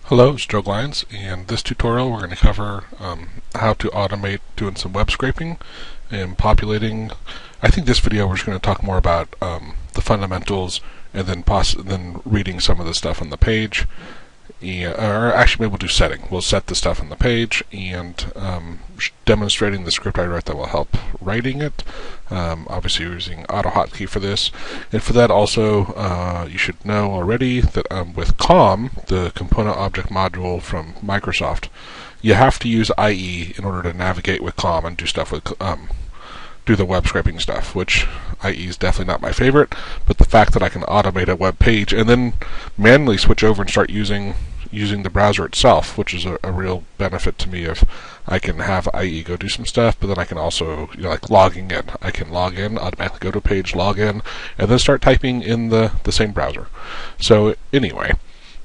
Hello, it's Joe Glines. In this tutorial we're going to cover how to automate doing some web scraping and populating. I think this video we're just going to talk more about the fundamentals and then reading some of the stuff on the page. Or actually maybe we'll do setting. We'll set the stuff on the page and demonstrating the script I wrote that will help writing it. Obviously using AutoHotkey for this. And for that also, you should know already that with COM, the Component Object Module from Microsoft, you have to use IE in order to navigate with COM and do stuff with do the web scraping stuff, which IE is definitely not my favorite, but the fact that I can automate a web page and then manually switch over and start using the browser itself, which is a real benefit to me. If I can have IE go do some stuff, but then I can also, like logging in, I can log in, automatically go to a page, log in, and then start typing in the same browser. So anyway,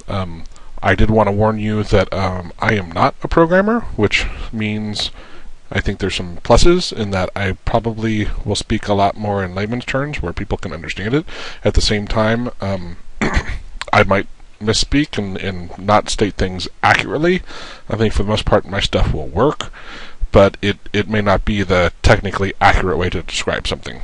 I did want to warn you that I am not a programmer, which means I think there's some pluses in that I probably will speak a lot more in layman's terms where people can understand it. At the same time, I might misspeak and not state things accurately. I think for the most part my stuff will work, but it may not be the technically accurate way to describe something.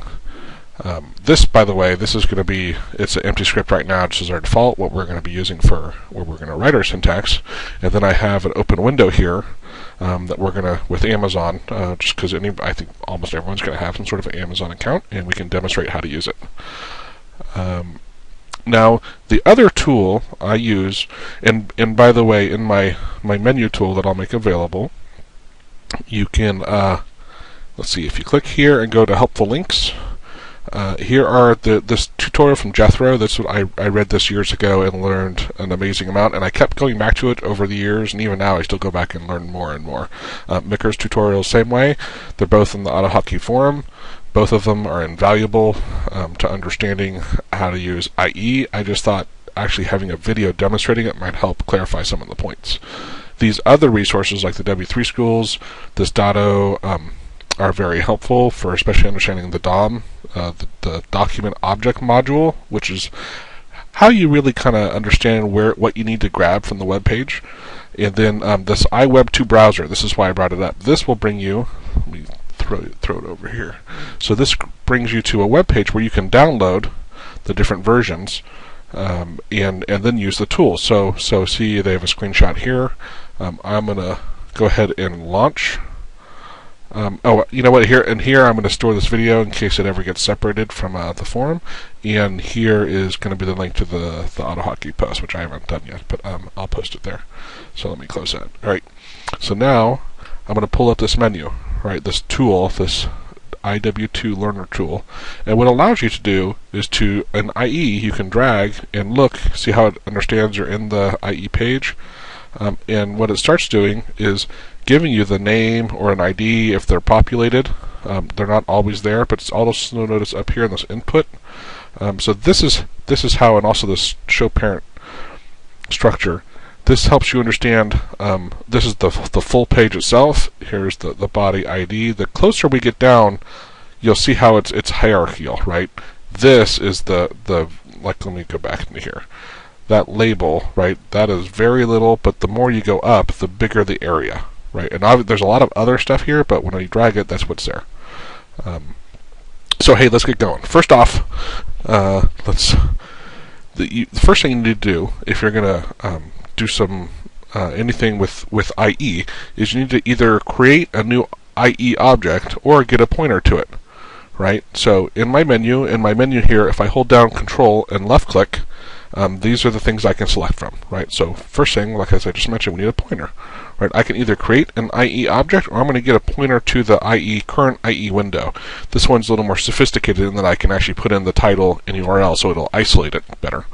This, by the way, this is going to be, it's an empty script right now, just as our default, what we're going to be using for where we're going to write our syntax. And then I have an open window here that we're going to, with Amazon, just because I think almost everyone's going to have some sort of Amazon account, and we can demonstrate how to use it. Now, the other tool I use, and by the way, in my menu tool that I'll make available, you can, let's see, if you click here and go to helpful links, here are this tutorial from Jethro. That's what I read this years ago and learned an amazing amount, and I kept going back to it over the years, and even now I still go back and learn more and more. Mikker's tutorials, same way. They're both in the AutoHotkey forum. Both of them are invaluable to understanding how to use IE. I just thought actually having a video demonstrating it might help clarify some of the points. These other resources like the W3 schools, this Dotto, are very helpful for especially understanding the DOM, the document object module, which is how you really kind of understand what you need to grab from the web page. And then this IWebBrowser, this is why I brought it up. This will bring you, let me throw it over here. So this brings you to a web page where you can download the different versions and then use the tool. So see, they have a screenshot here. I'm gonna go ahead and launch. Oh, you know what? Here I'm going to store this video in case it ever gets separated from the forum. And here is going to be the link to the AutoHotkey post, which I haven't done yet, but I'll post it there. So let me close that. All right. So now I'm going to pull up this menu, right? This tool, this IW2 Learner tool, and what it allows you to do is to an IE you can drag and look, see how it understands you're in the IE page. And what it starts doing is giving you the name or an ID if they're populated. They're not always there, but it's also notice up here in this input. So this is how, and also this show parent structure. This helps you understand. This is the full page itself. Here's the body ID. The closer we get down, you'll see how it's hierarchical, right? This is the like. Let me go back into here. That label, right, that is very little, but the more you go up, the bigger the area, right? And there's a lot of other stuff here, but when you drag it, that's what's there. So hey, let's get going. First off, the first thing you need to do if you're going to do some anything with IE is you need to either create a new IE object or get a pointer to it, right? So in my menu here, if I hold down Control and left click, these are the things I can select from, right? So first thing, like as I just mentioned, we need a pointer, right? I can either create an IE object, or I'm going to get a pointer to the current IE window. This one's a little more sophisticated in that I can actually put in the title and URL, so it'll isolate it better.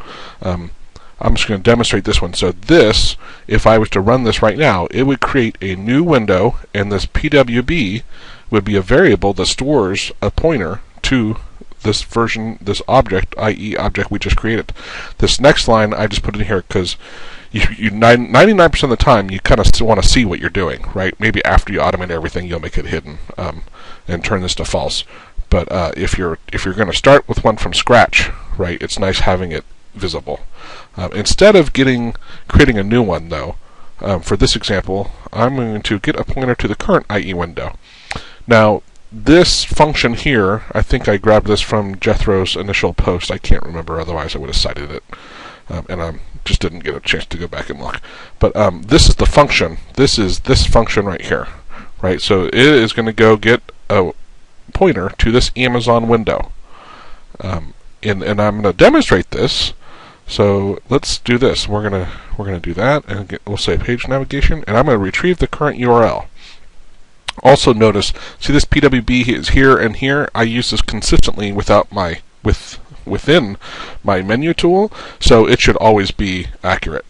I'm just going to demonstrate this one. So this, if I was to run this right now, it would create a new window, and this PWB would be a variable that stores a pointer to this version, this object, IE object we just created. This next line I just put in here because 99% of the time you kind of want to see what you're doing, right? Maybe after you automate everything, you'll make it hidden and turn this to false. But if you're going to start with one from scratch, right, it's nice having it visible. Instead of creating a new one, though, for this example, I'm going to get a pointer to the current IE window. Now, this function here, I think I grabbed this from Jethro's initial post. I can't remember, otherwise I would have cited it. And I just didn't get a chance to go back and look. But this is the function. This is this function right here. Right? So it is going to go get a pointer to this Amazon window. And I'm going to demonstrate this. So let's do this. We're gonna do that, and we'll say page navigation, and I'm going to retrieve the current URL. Also notice, see this PWB is here and here. I use this consistently within my menu tool, so it should always be accurate.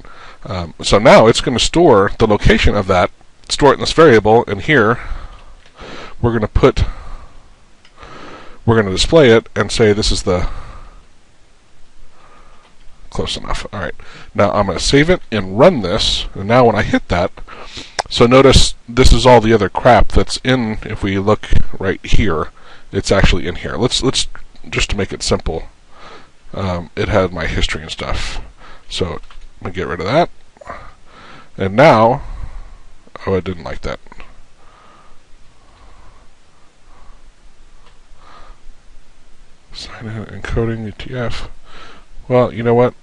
So now it's going to store the location of that, store it in this variable, and here we're going to display it and say this is the close enough. All right. Now I'm going to save it and run this. And now when I hit that, so notice this is all the other crap that's in. If we look right here, it's actually in here. Let's just to make it simple. It had my history and stuff. So I'm going to get rid of that. And now, oh, I didn't like that. Sign in, encoding, ETF. Well, you know what?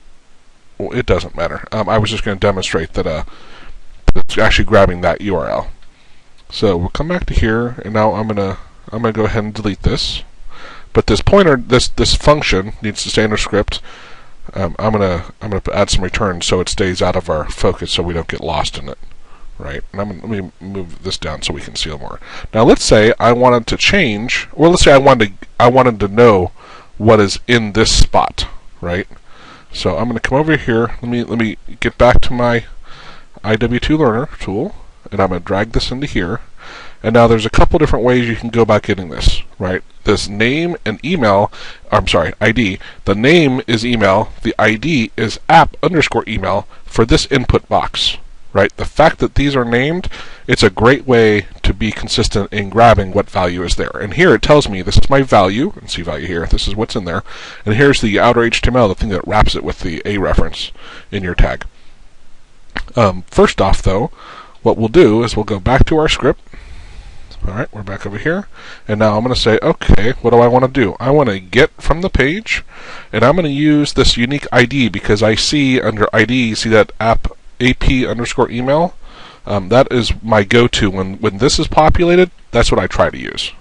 Well, it doesn't matter. I was just going to demonstrate that it's actually grabbing that URL. So we'll come back to here, and now I'm gonna go ahead and delete this. But this pointer, this function needs to stay in our script. I'm gonna add some returns so it stays out of our focus, so we don't get lost in it. Right? And let me move this down so we can see a little more. Now let's say I wanted to change, or let's say I wanted to know what is in this spot. Right? So I'm going to come over here. Let me get back to my IW2 Learner tool, and I'm going to drag this into here. And now there's a couple different ways you can go about getting this. Right? This name and email. I'm sorry, ID. The name is email. The ID is app_email for this input box. Right? The fact that these are named, it's a great way to be consistent in grabbing what value is there. And here it tells me this is my value, and see value here, this is what's in there. And here's the outer HTML, the thing that wraps it with the A reference in your tag. First off, though, what we'll do is we'll go back to our script. Alright, we're back over here. And now I'm going to say, okay, what do I want to do? I want to get from the page, and I'm going to use this unique ID because I see under ID, see that AP_email. That is my go-to when this is populated. That's what I try to use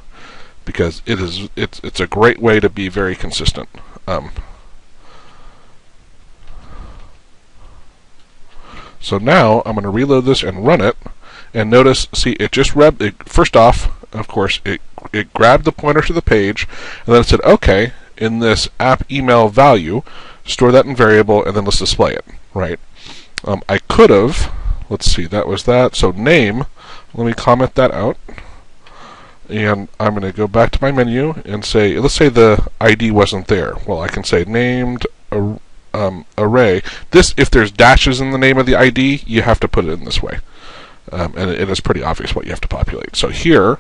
because it's a great way to be very consistent. So now I'm going to reload this and run it, and notice, see, it just first off, of course, it grabbed the pointer to the page, and then it said, okay, in this app email value, store that in variable, and then let's display it. Right? I could have, let's see, that was that. So name, let me comment that out. And I'm going to go back to my menu and say, let's say the ID wasn't there. Well, I can say named array. This, if there's dashes in the name of the ID, you have to put it in this way. And it is pretty obvious what you have to populate. So here,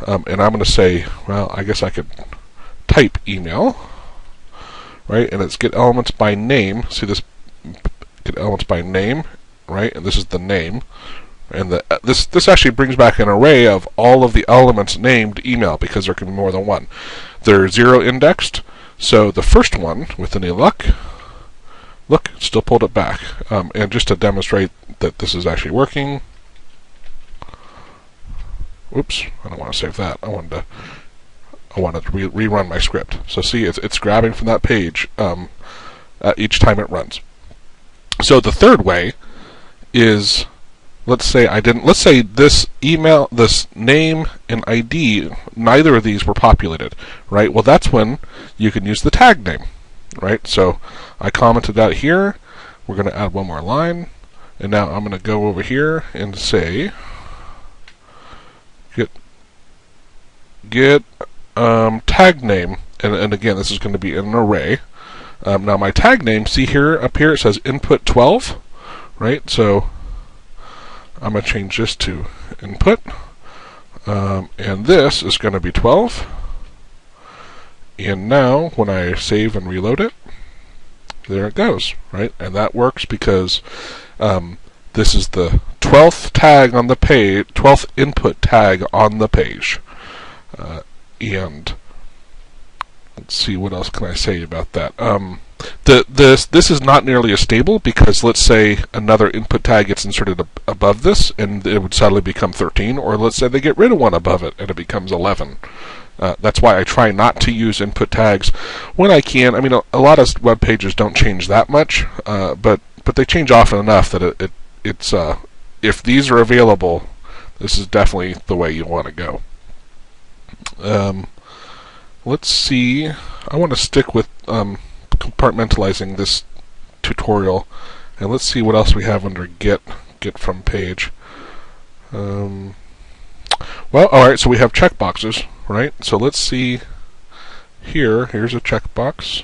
and I'm going to say, well, I guess I could type email. Right? And it's get elements by name. See this? Get elements by name, right? And this is the name, and this actually brings back an array of all of the elements named email because there can be more than one. They're 0 indexed, so the first one, with any luck, look, still pulled it back. And just to demonstrate that this is actually working, oops, I don't want to save that. I wanted to rerun my script. So see, it's grabbing from that page each time it runs. So the third way is, let's say this email, this name and ID, neither of these were populated, right? Well, that's when you can use the tag name, right? So I commented that here. We're going to add one more line, and now I'm going to go over here and say get tag name, and again, this is going to be an array. Now my tag name, see here, up here, it says input 12, right? So I'm going to change this to input, and this is going to be 12. And now when I save and reload it, there it goes, right? And that works because this is the 12th tag on the page, 12th input tag on the page. And let's see, what else can I say about that? This is not nearly as stable because let's say another input tag gets inserted above this and it would suddenly become 13, or let's say they get rid of one above it and it becomes 11. That's why I try not to use input tags when I can. I mean, a lot of web pages don't change that much, but they change often enough that it's if these are available, this is definitely the way you want to go. Let's see. I want to stick with compartmentalizing this tutorial, and let's see what else we have under get from page. Well, all right. So we have checkboxes, right? So let's see here. Here's a checkbox,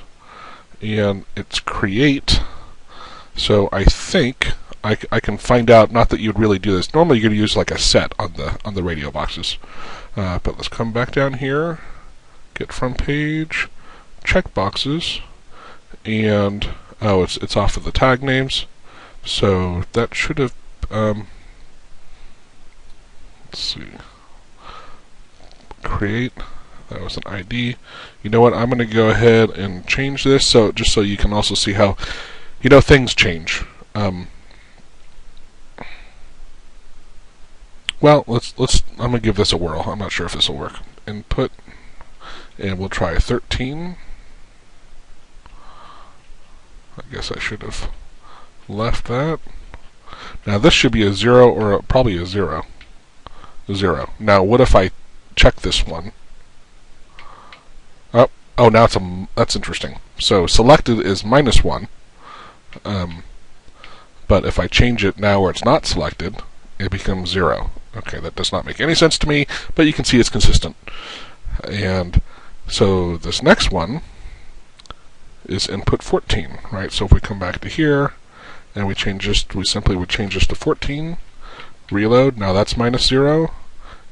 and it's create. So I think I can find out. Not that you'd really do this. Normally, you're going to use like a set on the radio boxes. But let's come back down here. Get from page, checkboxes, and oh, it's off of the tag names. So that should have. Let's see. Create. That was an ID. You know what? I'm going to go ahead and change this so just so you can also see how things change. Well, let's. I'm gonna give this a whirl. I'm not sure if this will work. Input, and we'll try 13. I guess I should have left that. Now this should be a 0 or probably a 0. 0. Now what if I check this one? Oh, now that's interesting. So selected is -1. But if I change it now where it's not selected, it becomes 0. Okay, that does not make any sense to me, but you can see it's consistent. And so this next one is input 14, right? So if we come back to here and we simply would change this to 14, reload. Now that's -0,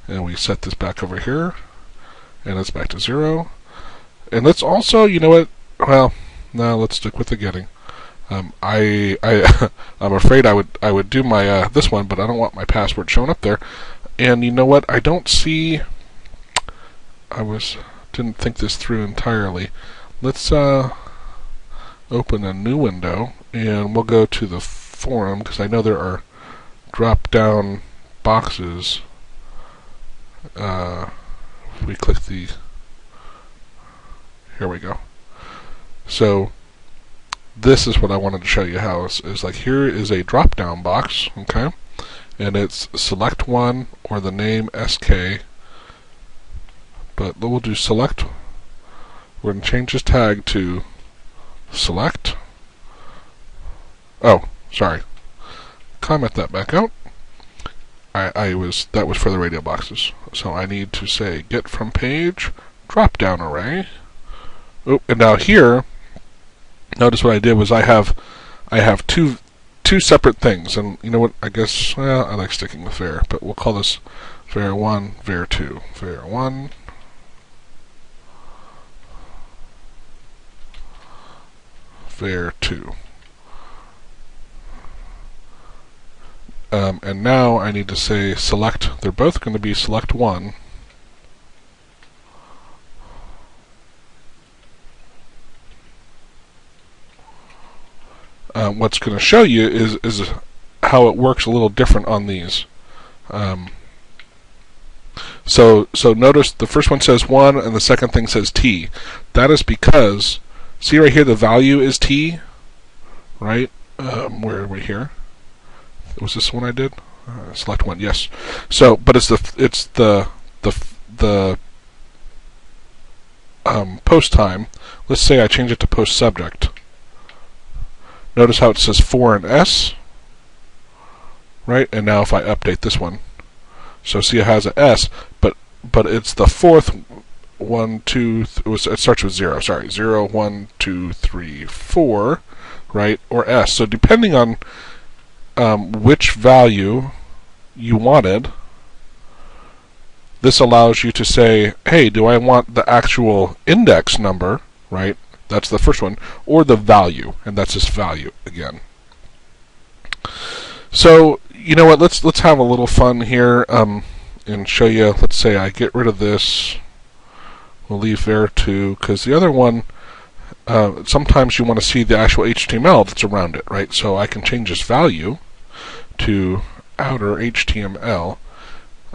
and we set this back over here, and it's back to 0. And let's also, you know what? Well, no, let's stick with the getting. I'm afraid I would do my this one, but I don't want my password showing up there. And you know what? I don't see. Didn't think this through entirely. Let's open a new window, and we'll go to the forum because I know there are drop-down boxes. If we click the. Here we go. So. This is what I wanted to show you how is like here is a drop-down box, okay, and it's select one or the name SK, but we'll do select. We're going to change this tag to select. Oh, sorry. Comment that back out. That was for the radio boxes, so I need to say get from page drop-down array. Oh, and now here. Notice what I did was I have two separate things, and you know what? I guess I like sticking with var, but we'll call this var1, var2, var1, var2. And now I need to say select. They're both going to be select one. What's going to show you is how it works a little different on these. So notice the first one says 1 and the second thing says T. That is because, see right here, the value is T, right? Where are we here? Was this one I did? Select one, yes. So, but it's the post time. Let's say I change it to post subject. Notice how it says 4 and S, right? And now if I update this one, so see it has an S, but it's the fourth 1, 2. It starts with 0. Sorry, 0, 1, 2, 3, 4, right? Or S. So depending on which value you wanted, this allows you to say, hey, do I want the actual index number, right? That's the first one, or the value, and that's this value again. So you know what? Let's have a little fun here and show you. Let's say I get rid of this. We'll leave var2 because the other one. Sometimes you want to see the actual HTML that's around it, right? So I can change this value to outer HTML,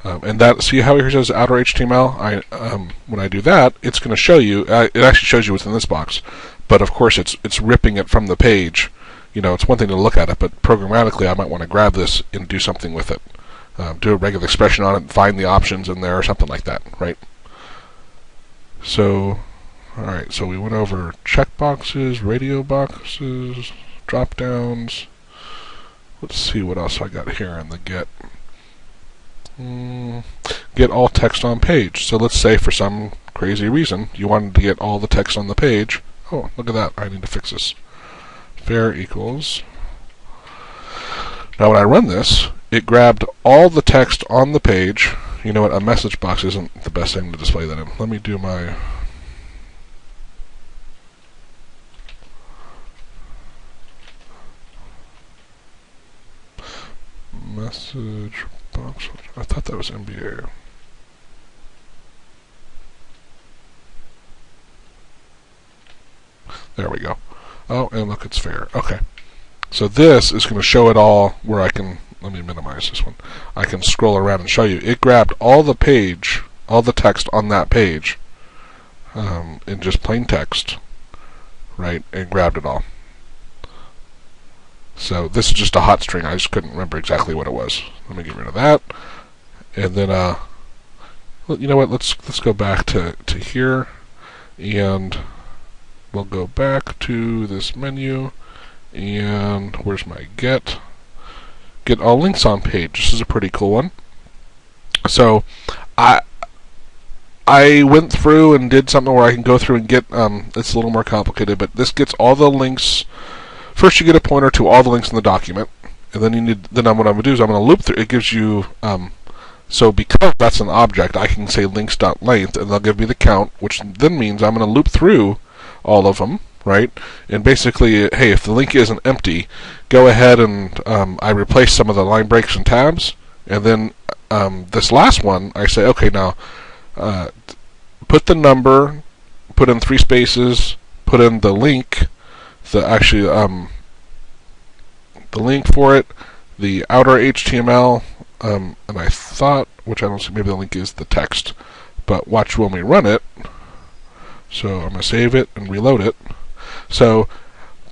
and that, see how here says outer HTML? When I do that, it's going to show you. It actually shows you what's in this box, but of course it's ripping it from the page. You know, it's one thing to look at it, but programmatically I might want to grab this and do something with it, do a regular expression on it, find the options in there or something like that, right? So. Alright, so we went over checkboxes, radio boxes, drop downs. Let's see what else I got here in the get. Get all text on page. So let's say for some crazy reason you wanted to get all the text on the page. Oh, look at that. I need to fix this. Var equals. Now when I run this, it grabbed all the text on the page. You know what? A message box isn't the best thing to display that in. Let me do my... message box. I thought that was NBA. There we go. Oh, and look, it's fair. Okay. So this is going to show it all where I can, let me minimize this one. I can scroll around and show you. It grabbed all the page, all the text on that page, in just plain text, right, and grabbed it all. So this is just a hot string. I just couldn't remember exactly what it was. Let me get rid of that. And then, you know what? Let's go back to here, and we'll go back to this menu. And where's my get? Get all links on page. This is a pretty cool one. So I went through and did something where I can go through and get. It's a little more complicated, but this gets all the links. First, you get a pointer to all the links in the document, and then you need. Then what I'm going to do is I'm going to loop through. It gives you. So because that's an object, I can say links.length, and they'll give me the count, which then means I'm going to loop through all of them, right? And basically, hey, if the link isn't empty, go ahead and I replace some of the line breaks and tabs, and then this last one, I say, okay, now put the number, put in 3 spaces, put in the link. The link for it, the outer HTML, and I thought, which I don't see, maybe the link is the text, but watch when we run it. So I'm going to save it and reload it. So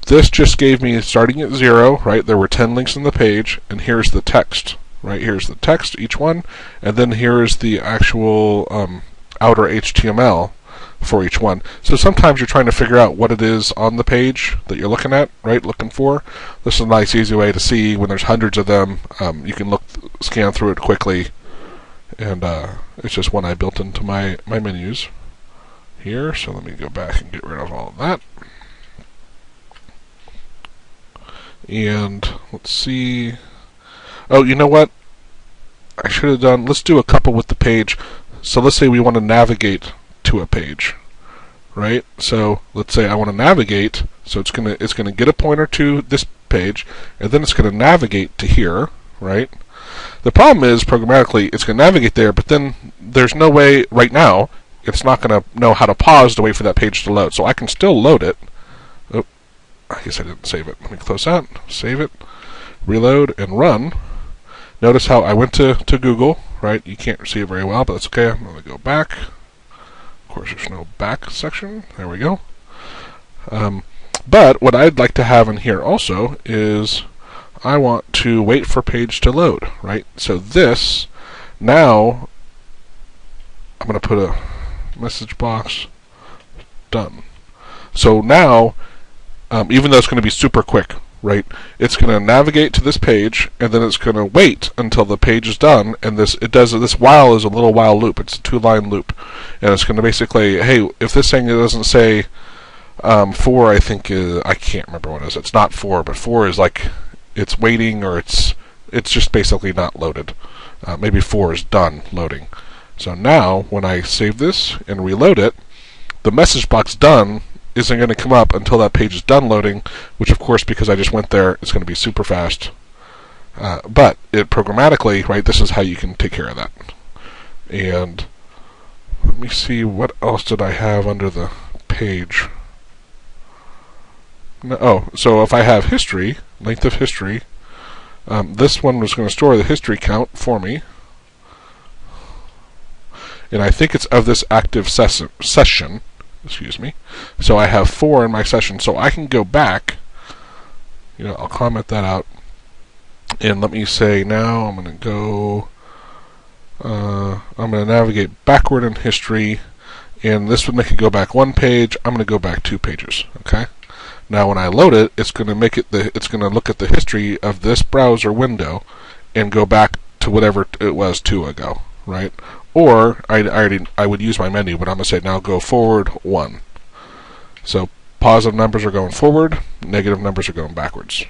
this just gave me, starting at 0, right, there were 10 links in the page, and here's the text, right, here's the text, each one, and then here's the actual outer HTML for each one. So sometimes you're trying to figure out what it is on the page that you're looking at, right? Looking for. This is a nice, easy way to see when there's hundreds of them. You can scan through it quickly, and it's just one I built into my menus here. So let me go back and get rid of all of that. And let's see. Oh, you know what? I should have done. Let's do a couple with the page. So let's say we want to navigate to a page, right? So let's say I want to navigate, so it's gonna get a pointer to this page, and then it's gonna navigate to here, right? The problem is programmatically it's gonna navigate there, but then there's no way right now it's not gonna know how to pause to wait for that page to load. So I can still load it. Oh, I guess I didn't save it. Let me close that, save it, reload, and run. Notice how I went to Google, right? You can't see it very well, but that's okay. I'm gonna go back. Of course, there's no back section. There we go. But what I'd like to have in here also is I want to wait for page to load, right? So this, now, I'm going to put a message box, done. So now, even though it's going to be super quick, right? It's going to navigate to this page, and then it's going to wait until the page is done. And this while is a little while loop. It's a 2-line loop, and it's going to basically, hey, if this thing doesn't say 4, I think I can't remember what it is. It's not 4, but 4 is like it's waiting, or it's just basically not loaded. Maybe 4 is done loading. So now when I save this and reload it, the message box done isn't going to come up until that page is done loading, which of course, because I just went there, it's going to be super fast. But it programmatically, right, this is how you can take care of that. And let me see, what else did I have under the page? So if I have history, length of history, this one was going to store the history count for me. And I think it's of this active session, excuse me. So I have 4 in my session, so I can go back, I'll comment that out. And let me say now I'm going to go, I'm going to navigate backward in history, and this would make it go back 1 page. I'm going to go back 2 pages, okay? Now when I load it, it's going to make it it's going to look at the history of this browser window and go back to whatever it was 2 ago, right? Or I would use my menu, but I'm going to say now go forward 1. So positive numbers are going forward, negative numbers are going backwards.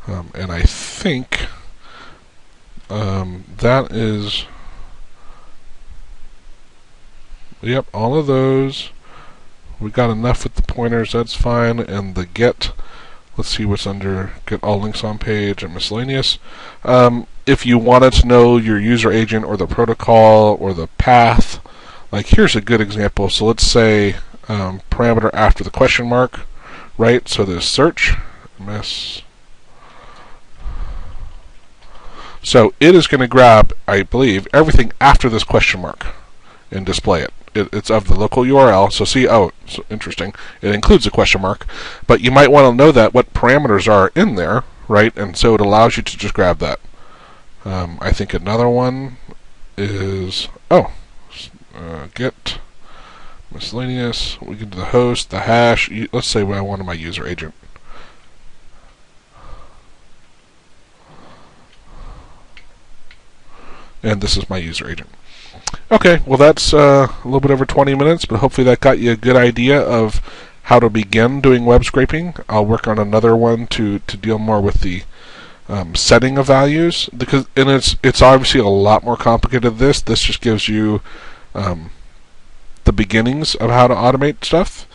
And I think that is, yep, all of those. We got enough with the pointers, that's fine. And the get, let's see what's under get all links on page and miscellaneous. If you wanted to know your user agent or the protocol or the path, like here's a good example. So let's say parameter after the question mark, right? So there's search, so it is going to grab, I believe, everything after this question mark and display it. It's of the local URL, so see, so interesting. It includes a question mark, but you might want to know that what parameters are in there, right? And so it allows you to just grab that. I think another one is, get miscellaneous. We can do the host, the hash. Let's say I wanted my user agent. And this is my user agent. Okay, well that's a little bit over 20 minutes, but hopefully that got you a good idea of how to begin doing web scraping. I'll work on another one to deal more with the setting of values, because it's obviously a lot more complicated than this. This just gives you the beginnings of how to automate stuff.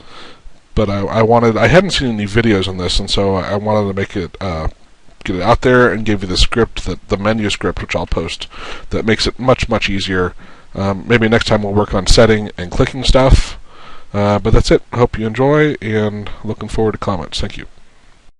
But I hadn't seen any videos on this, and so I wanted to make it get it out there and give you the script, the menu script, which I'll post, that makes it much easier. Maybe next time we'll work on setting and clicking stuff. But that's it. Hope you enjoy, and looking forward to comments. Thank you.